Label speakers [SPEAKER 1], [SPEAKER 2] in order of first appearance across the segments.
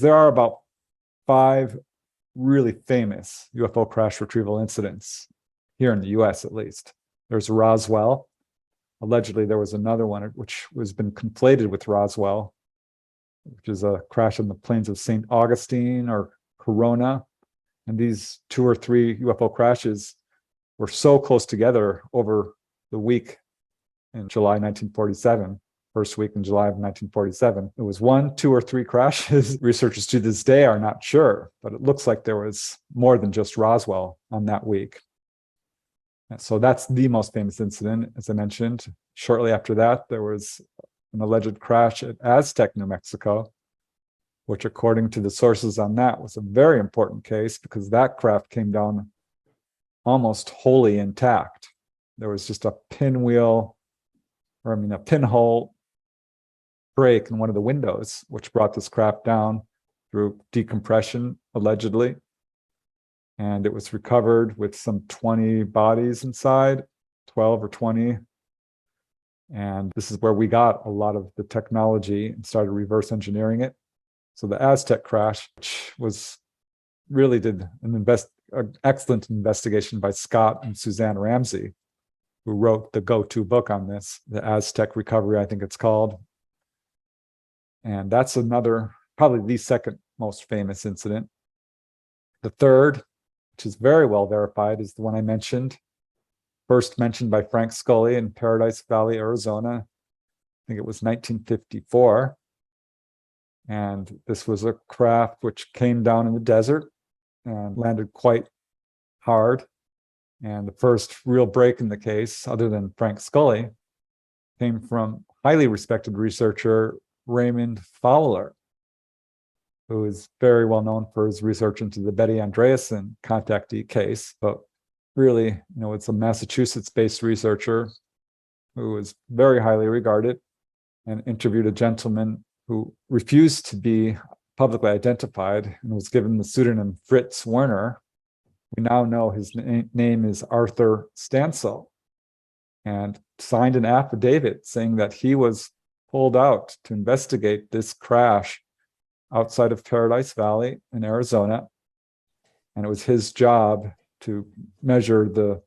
[SPEAKER 1] There are about 5 really famous UFO crash retrieval incidents here in the US, at least. There's Roswell. Allegedly, there was another one which has been conflated with Roswell, which is a crash on the plains of St. Augustine or Corona. And these 2 or 3 UFO crashes were so close together over the week in July 1947, first week in July of 1947. It was 1, 2, or 3 crashes. Researchers to this day are not sure, but it looks like there was more than just Roswell on that week. So that's the most famous incident, as I mentioned. Shortly after that, there was an alleged crash at Aztec, New Mexico, which, according to the sources on that, was a very important case because that craft came down almost wholly intact. There was just a pinhole break in one of the windows, which brought this craft down through decompression, allegedly. And it was recovered with some 20 bodies inside, 12 or 20. And this is where we got a lot of the technology and started reverse engineering it. So the Aztec crash, which was really did an excellent investigation by Scott and Suzanne Ramsey, who wrote the go-to book on this, the Aztec Recovery, I think it's called. And that's another, probably the second most famous incident. The third, which is very well verified, is the one I mentioned, first mentioned by Frank Scully in Paradise Valley, Arizona. I think it was 1954. And this was a craft which came down in the desert and landed quite hard. And the first real break in the case, other than Frank Scully, came from highly respected researcher Raymond Fowler, who is very well known for his research into the Betty Andreasson contactee case. But really, it's a Massachusetts-based researcher who is very highly regarded and interviewed a gentleman who refused to be publicly identified and was given the pseudonym Fritz Werner. We now know his name is Arthur Stansel, and signed an affidavit saying that he was pulled out to investigate this crash outside of Paradise Valley in Arizona. And it was his job to measure the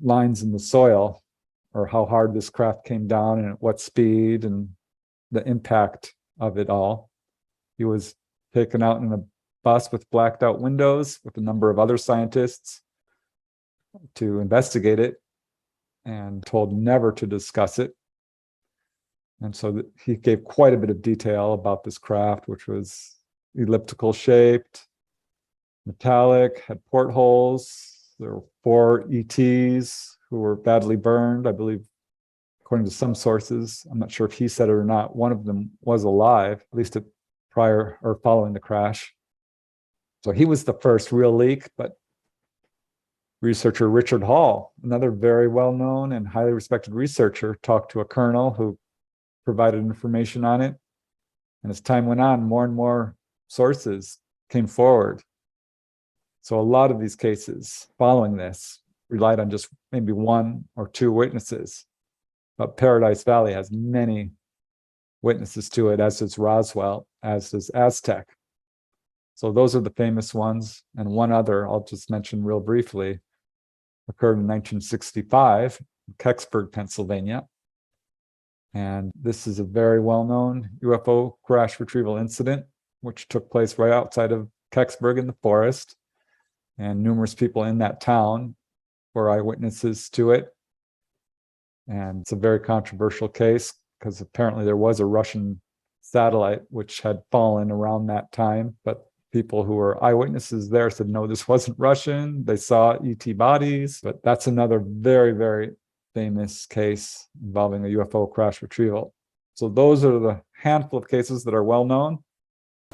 [SPEAKER 1] lines in the soil, or how hard this craft came down and at what speed and the impact of it all. He was taken out in a bus with blacked out windows with a number of other scientists to investigate it and told never to discuss it. And so he gave quite a bit of detail about this craft, which was elliptical shaped, metallic, had portholes. There were 4 ETs who were badly burned, I believe, according to some sources. I'm not sure if he said it or not. One of them was alive, at least prior or following the crash. So he was the first real leak, but researcher Richard Hall, another very well-known and highly respected researcher, talked to a colonel who provided information on it. And as time went on, more and more sources came forward. So a lot of these cases following this relied on just maybe 1 or 2 witnesses. But Paradise Valley has many witnesses to it, as does Roswell, as does Aztec. So those are the famous ones. And one other I'll just mention real briefly occurred in 1965 in Kecksburg, Pennsylvania. And this is a very well-known UFO crash retrieval incident, which took place right outside of Kecksburg in the forest. And numerous people in that town were eyewitnesses to it. And it's a very controversial case because apparently there was a Russian satellite which had fallen around that time. But people who were eyewitnesses there said, no, this wasn't Russian. They saw ET bodies. But that's another very, very famous case involving a UFO crash retrieval. So those are the handful of cases that are well known.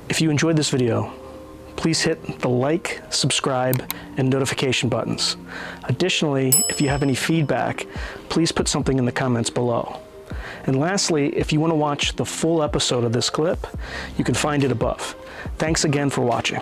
[SPEAKER 2] If you enjoyed this video, please hit the like, subscribe, and notification buttons. Additionally, if you have any feedback, please put something in the comments below. And lastly, if you want to watch the full episode of this clip, you can find it above. Thanks again for watching.